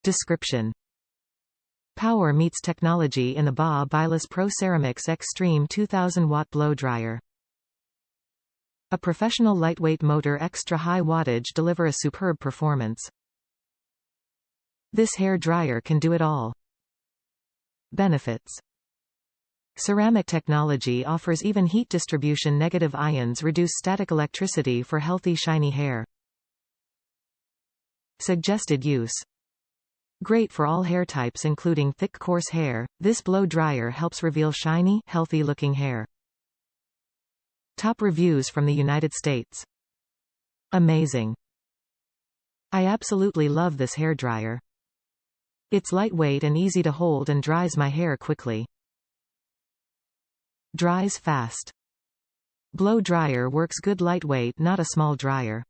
Description: Power meets technology in the BaBylissPRO Ceramix Xtreme 2000-watt blow dryer. A professional lightweight motor, extra high wattage, deliver a superb performance. This hair dryer can do it all. Benefits: ceramic technology offers even heat distribution, negative ions reduce static electricity for healthy shiny hair. Suggested use: great for all hair types including thick, coarse hair. This blow dryer helps reveal shiny, healthy-looking hair. Top reviews from the United States: amazing. I absolutely love this hair dryer. It's lightweight and easy to hold and dries my hair quickly. Dries fast. Blow dryer works good, lightweight, not a small dryer.